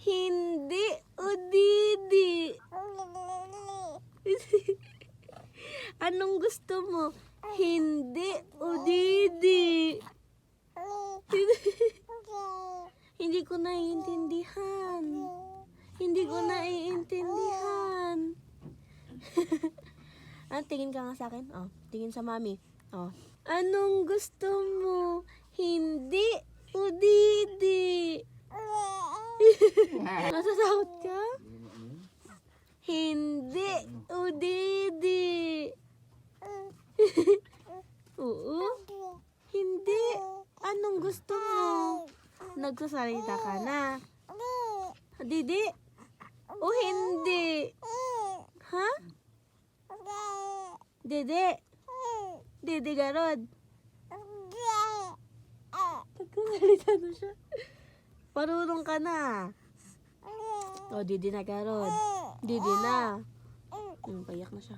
Hindi o didi? Anong gusto mo? Hindi o didi? Hindi ko naiintindihan. Hindi ko naiintindihan. Tingin ka nga sa akin. Oh, tingin sa mami. Oh. Anong gusto mo? Hindi o didi? Nasasagot ka? Hindi o didi? Oo? Hindi. Anong gusto mo? Nagsasalita ka na. Didi? O hindi? Ha? Didi? Didi garod? Nagsasalita na siya. Parurong ka na. O, didi na garod. Didi na. Payak na siya.